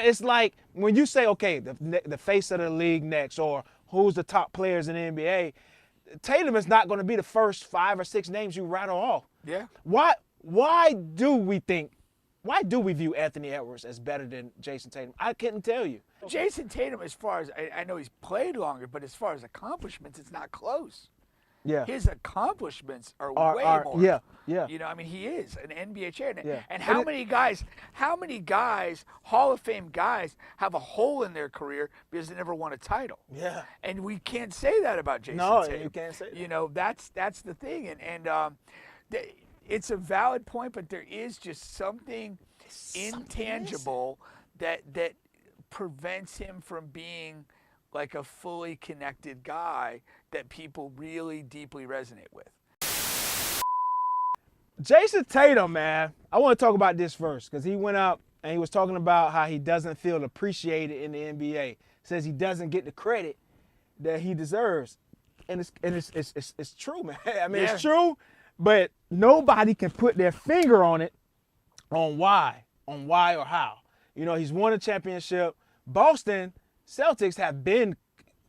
It's like when you say, okay, the face of the league next, or who's the top players in the NBA, Tatum is not going to be the first 5 or 6 names you rattle off. Yeah. Why do we view Anthony Edwards as better than Jayson Tatum? I couldn't tell you. Jayson Tatum, as far as I know, he's played longer, but as far as accomplishments, it's not close. Yeah. His accomplishments are way more. Yeah. You know, I mean, he is an NBA champion. Yeah. And how many guys, Hall of Fame guys, have a hole in their career because they never won a title? Yeah. And we can't say that about Jayson Tatum. No, you can't say that. You know, that's the thing. And it's a valid point, but there is just something intangible that prevents him from being like a fully connected guy that people really deeply resonate with. Jayson Tatum, man, I want to talk about this first because he went up and he was talking about how he doesn't feel appreciated in the NBA. Says he doesn't get the credit that he deserves, and it's true, man. I mean, It's true, but nobody can put their finger on it, on why or how. You know, he's won a championship. Boston Celtics have been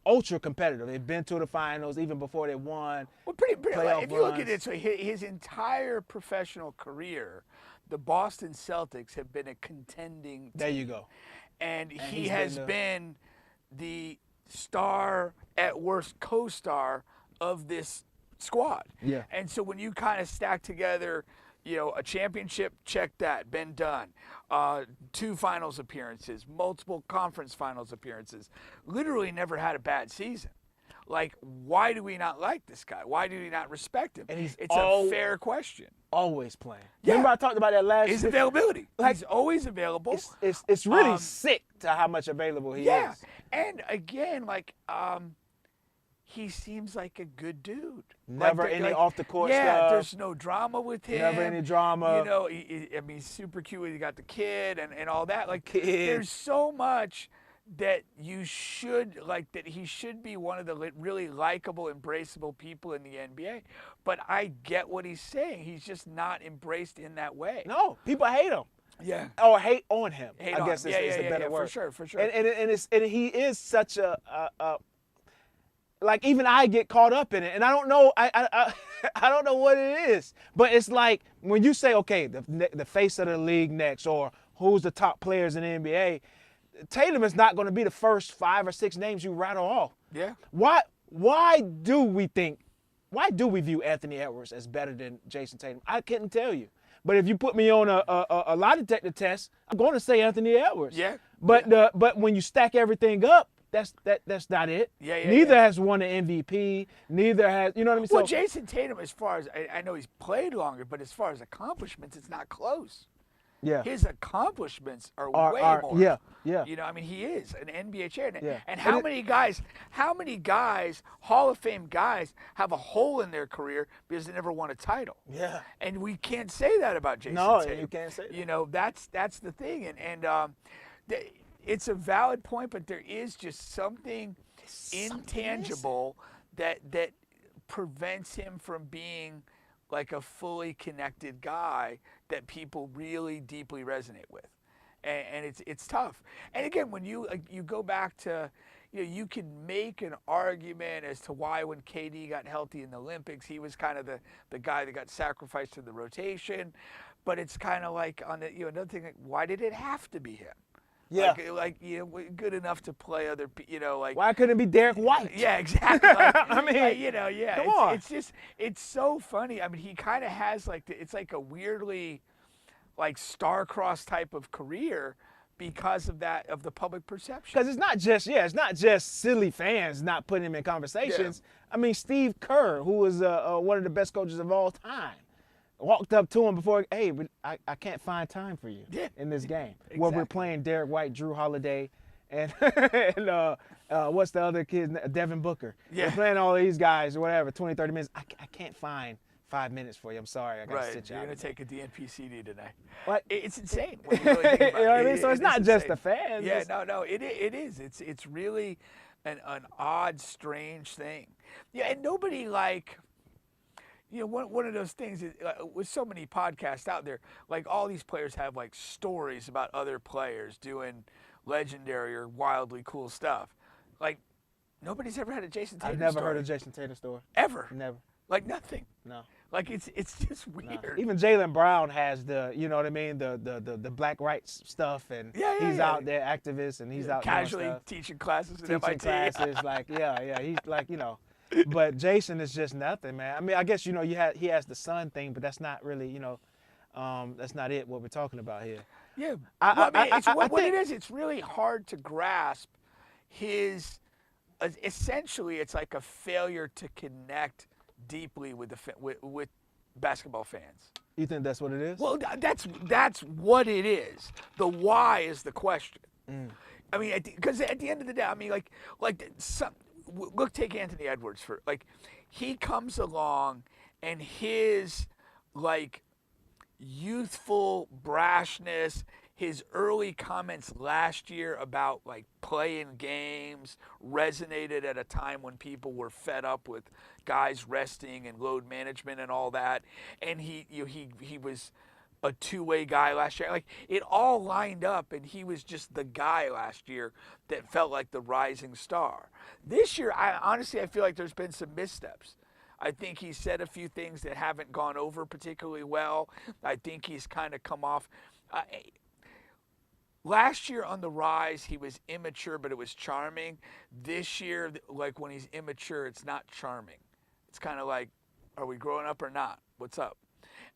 ultra competitive. They've been to the finals even before they won. Well, pretty playoff if you look runs. at it, so his entire professional career, the Boston Celtics have been a contending team. There you go. And he has been the star, at worst co-star of this squad. Yeah. And so when you kind of stack together, you know, a championship, check that, been done. 2 finals appearances, multiple conference finals appearances. Literally never had a bad season. Like, why do we not like this guy? Why do we not respect him? And it's a fair question. Always playing. Yeah. Remember I talked about that last His year? availability. Like, he's always available. It's really sick to how much available he Yeah. is. And again, like, he seems like a good dude. Never any off the court stuff. Yeah, there's no drama with him. Never any drama. You know, I mean, he's super cute. He got the kid and all that. Like, Kid. there's so much that you should, like, that he should be one of the really likable, embraceable people in the NBA. But I get what he's saying. He's just not embraced in that way. No, people hate him. Yeah. Or hate on him. Hate I on guess him. it's a better word. For sure. And he is such a like, even I get caught up in it, and I don't know I don't know what it is, but it's like when you say, okay, the face of the league next, or who's the top players in the NBA, Tatum is not going to be the first 5 or 6 names you rattle off. Yeah. Why do we view Anthony Edwards as better than Jayson Tatum? I couldn't tell you. But if you put me on a lie detector test, I'm going to say Anthony Edwards. Yeah. But when you stack everything up, that's not it. Neither has won an MVP. Neither has, you know what I mean? Well, Jayson Tatum, as far as I know, he's played longer, but as far as accomplishments, it's not close. Yeah. His accomplishments are way more. Yeah. You know, I mean, he is an NBA champion. Yeah. And how many guys, Hall of Fame guys, have a hole in their career because they never won a title? Yeah. And we can't say that about Jayson Tatum. No, you can't say that. You know, that's the thing. And it's a valid point, but there is just something intangible that prevents him from being like a fully connected guy that people really deeply resonate with, and it's tough. And again, when you go back to, you know, you can make an argument as to why when KD got healthy in the Olympics, he was kind of the guy that got sacrificed to the rotation, but it's kind of like on the, you know, another thing, like, why did it have to be him? Yeah. Like, you know, good enough to play other, you know, like. Why couldn't it be Derek White? Yeah, exactly. Like, I mean, like, you know, yeah. come on. It's just, it's so funny. I mean, he kind of has like, it's like a weirdly, like, star-crossed type of career because of that, of the public perception. Because it's not just silly fans not putting him in conversations. Yeah. I mean, Steve Kerr, who was one of the best coaches of all time, walked up to him before, hey, I can't find time for you in this game. Exactly. Where we're playing Derek White, Drew Holiday, and what's the other kid, Devin Booker. Yeah. We're playing all these guys or whatever, 20, 30 minutes. I can't find 5 minutes for you. I'm sorry. I got to sit you out. You're going to take a DNP CD tonight. What? It's insane when you really think about it. You know what I mean? So it's not just the fans. Yeah, no, it is. It's really an odd, strange thing. Yeah, and nobody, like, you know, one of those things is, with so many podcasts out there, like, all these players have, like, stories about other players doing, legendary or wildly cool stuff. Like, nobody's ever had a Jayson Tatum I've never story. heard of Jayson Tatum story. Ever. Never. Like, nothing. No. Like, it's just No. weird. Even Jaylen Brown has the, you know what I mean, the black rights stuff, and he's out there activist, and he's out casually doing stuff. teaching classes at Teaching MIT. classes, like he's like, but Jayson is just nothing, man. I mean, I guess he has the son thing, but that's not really, that's not it. What we're talking about here. Yeah, I what think- it is. It's really hard to grasp his. Essentially, it's like a failure to connect deeply with with basketball fans. You think that's what it is? Well, that's what it is. The why is the question. I mean, because at the end of the day, I mean, look, take Anthony Edwards for he comes along and his youthful brashness, his early comments last year about playing games resonated at a time when people were fed up with guys resting and load management and all that. And he was a two-way guy last year. It all lined up, and he was just the guy last year that felt like the rising star. This year, I feel like there's been some missteps. I think he said a few things that haven't gone over particularly well. I think he's kind of come off. Last year on the rise, he was immature, but it was charming. This year, when he's immature, it's not charming. It's kind of like, are we growing up or not? What's up?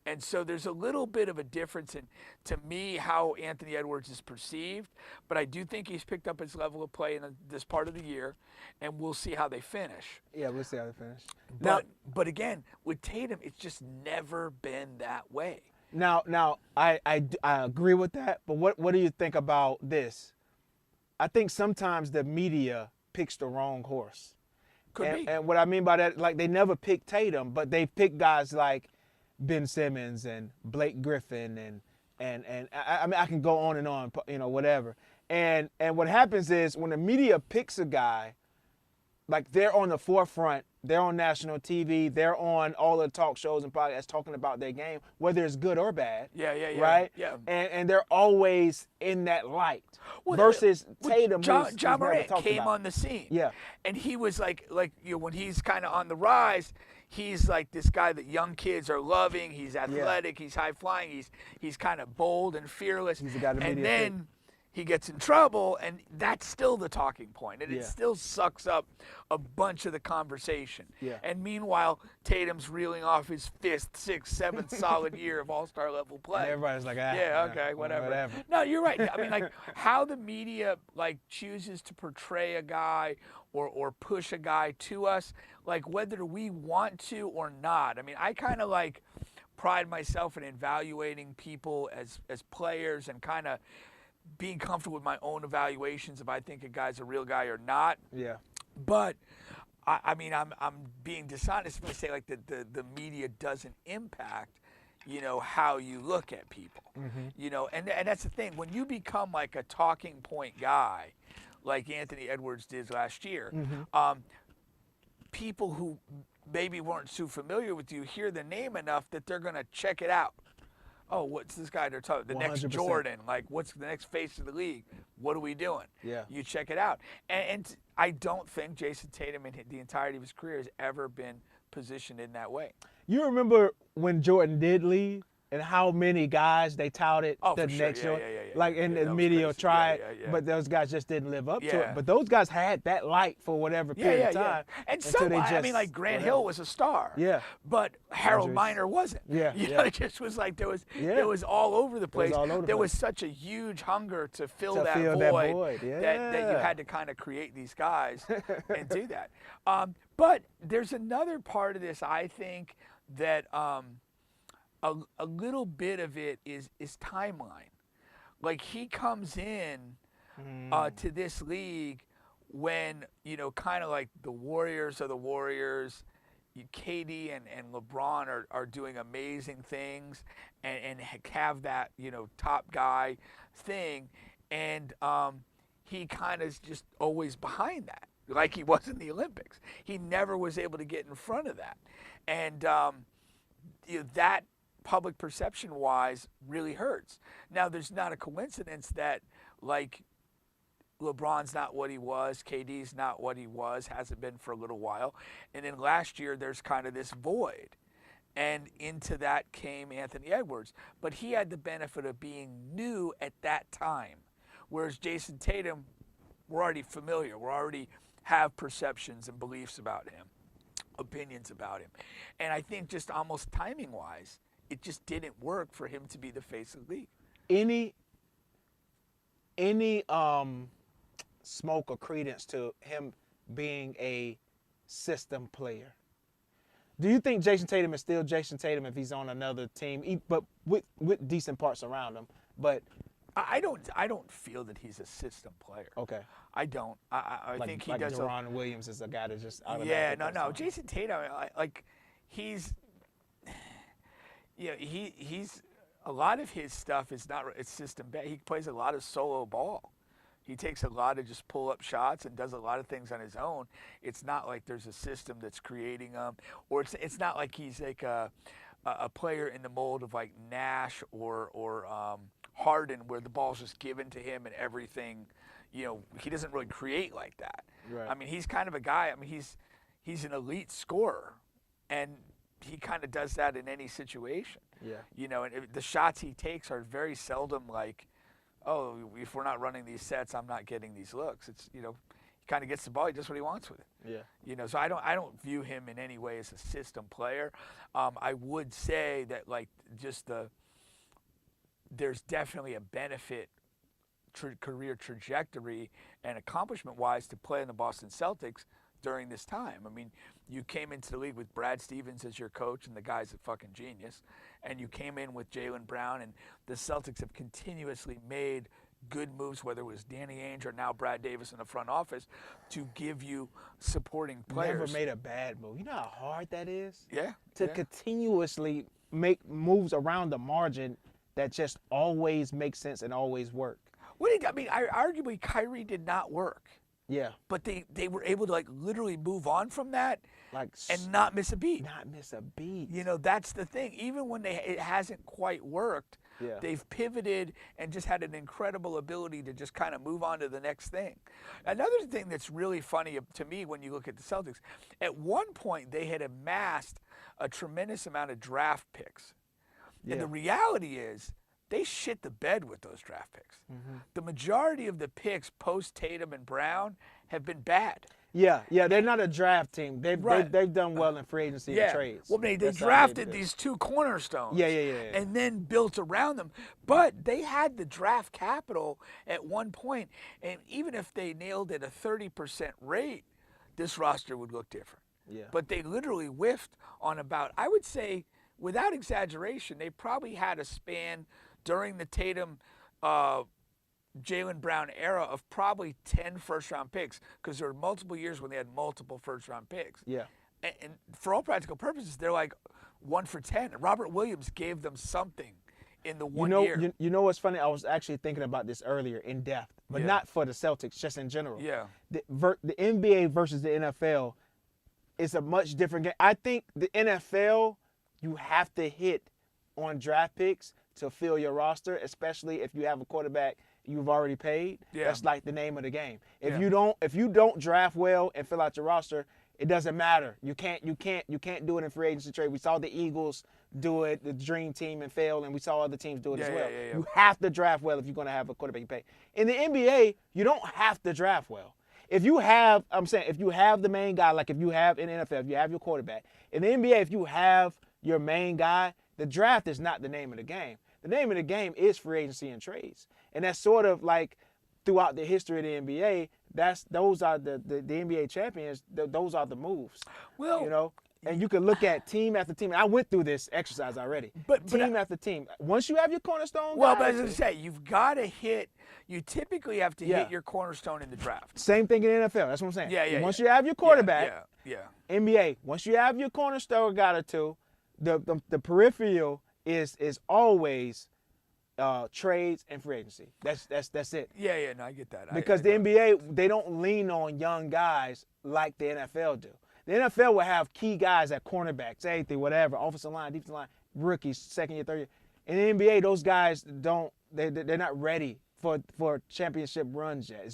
And so there's a little bit of a difference in, to me, how Anthony Edwards is perceived. But I do think he's picked up his level of play in this part of the year, and we'll see how they finish. Yeah, we'll see how they finish. But again, with Tatum, it's just never been that way. Now, I agree with that, but what do you think about this? I think sometimes the media picks the wrong horse. Could be. And what I mean by that, they never pick Tatum, but they pick guys like Ben Simmons and Blake Griffin and I mean I can go on and on, whatever. And what happens is when the media picks a guy, they're on the forefront, they're on national TV, they're on all the talk shows and podcasts talking about their game, whether it's good or bad. Yeah. Right? Yeah. And they're always in that light. Versus Tatum, who's Ja never Morant talked came about. on the scene. Yeah. And he was when he's kind of on the rise, he's like this guy that young kids are loving. He's athletic. He's high flying. He's kind of bold and fearless. He's the guy the and media then he gets in trouble, and that's still the talking point, and it still sucks up a bunch of the conversation. Yeah. And meanwhile, Tatum's reeling off his fifth, sixth, seventh solid year of all-star level play. And everybody's like, whatever. No, you're right. I mean, how the media chooses to portray a guy or push a guy to us, whether we want to or not. I mean, I kind of pride myself in evaluating people as players and kind of being comfortable with my own evaluations if I think a guy's a real guy or not. Yeah. But I mean, I'm being dishonest if I say the media doesn't impact, how you look at people. And that's the thing. When you become a talking point guy, like Anthony Edwards did last year, people who maybe weren't too familiar with you hear the name enough that they're going to check it out. Oh, what's this guy they're talking? The 100%. next Jordan? What's the next face of the league? What are we doing? Yeah. You check it out. And I don't think Jayson Tatum in the entirety of his career has ever been positioned in that way. You remember when Jordan did leave and how many guys they touted the next Jordan? The media tried, but those guys just didn't live up to it. But those guys had that light for whatever period of time. And some, Grant Hill was a star. Yeah. But Harold Miner wasn't. Yeah. It just was it was all over the place. There was such a huge hunger to fill that void that you had to kind of create these guys and do that. But there's another part of this, I think, that a little bit of it is timeline. He comes in to this league when, kind of the Warriors are the Warriors. KD and LeBron are doing amazing things and have that, top guy thing. And he kind of is just always behind that, like he was in the Olympics. He never was able to get in front of that. And that public perception-wise really hurts. Now, there's not a coincidence that, LeBron's not what he was. KD's not what he was, hasn't been for a little while. And then last year, there's kind of this void. And into that came Anthony Edwards. But he had the benefit of being new at that time. Whereas Jayson Tatum, we're already familiar. We already have perceptions and beliefs about him, opinions about him. And I think just almost timing-wise, it just didn't work for him to be the face of the league. Any smoke or credence to him being a system player? Do you think Jayson Tatum is still Jayson Tatum if he's on another team, but with decent parts around him? But I don't feel that he's a system player. okay, I don't. I think he like does. Deron Williams is a guy that just Yeah, no. Jayson Tatum, he's, he's a lot of his stuff is not. It's system. He plays a lot of solo ball. He takes a lot of just pull-up shots and does a lot of things on his own. It's not like there's a system that's creating them, or it's not like he's like a player in the mold of like Nash or Harden, where the ball's just given to him and everything. He doesn't really create like that. Right. I mean, he's kind of a guy. I mean, he's an elite scorer, and he kind of does that in any situation. Yeah. And the shots he takes are very seldom like, oh, if we're not running these sets, I'm not getting these looks. It's, he kind of gets the ball, he does what he wants with it. Yeah. So I don't view him in any way as a system player. I would say that there's definitely a benefit career trajectory and accomplishment-wise to play in the Boston Celtics during this time. I mean, you came into the league with Brad Stevens as your coach, and the guy's a fucking genius. And you came in with Jaylen Brown, and the Celtics have continuously made good moves, whether it was Danny Ainge or now Brad Davis in the front office, to give you supporting players. Never made a bad move. You know how hard that is? Yeah. To continuously make moves around the margin that just always make sense and always work. Arguably, Kyrie did not work. Yeah. But they were able to literally move on from that and not miss a beat. Not miss a beat. That's the thing. Even when it hasn't quite worked, yeah, they've pivoted and just had an incredible ability to just kind of move on to the next thing. Another thing that's really funny to me when you look at the Celtics, at one point they had amassed a tremendous amount of draft picks. Yeah. And the reality is, they shit the bed with those draft picks. Mm-hmm. The majority of the picks post Tatum and Brown have been bad. Yeah, they're not a draft team. They've done well in free agency and trades. Well, they drafted these two cornerstones. Yeah. And then built around them. But they had the draft capital at one point, and even if they nailed it a 30% rate, this roster would look different. Yeah. But they literally whiffed on about, I would say, without exaggeration, they probably had a span during the Tatum, Jaylen Brown era of probably 10 first-round picks, because there were multiple years when they had multiple first-round picks. Yeah. And for all practical purposes, they're like 1 for 10. Robert Williams gave them something in the 1 year. You know what's funny? I was actually thinking about this earlier in depth, but not for the Celtics, just in general. Yeah. The NBA versus the NFL is a much different game. I think the NFL, you have to hit on draft picks to fill your roster, especially if you have a quarterback you've already paid. Yeah. That's like the name of the game. If you don't draft well and fill out your roster, it doesn't matter. You can't do it in free agency trade. We saw the Eagles do it, the Dream Team, and fail, and we saw other teams do it as well. Yeah. You have to draft well if you're going to have a quarterback you pay. In the NBA, you don't have to draft well. If you have the main guy, like if you have in the NFL, if you have your quarterback. In the NBA, if you have your main guy, the draft is not the name of the game. The name of the game is free agency and trades. And that's sort of like throughout the history of the NBA, those are the NBA champions, those are the moves. Well, and you can look at team after team. And I went through this exercise already. But team after team. Once you have your cornerstone but guys, as I say, you typically have to hit your cornerstone in the draft. Same thing in the NFL. That's what I'm saying. Yeah. Once you have your quarterback, yeah. NBA, once you have your cornerstone guy or two, the peripheral is always trades and free agency. That's it. Yeah, no, I get that. Because the NBA, they don't lean on young guys like the NFL do. The NFL will have key guys at cornerback, safety, whatever, offensive line, defensive line, rookies, second year, third year. In the NBA, those guys they're not ready for championship runs yet. It's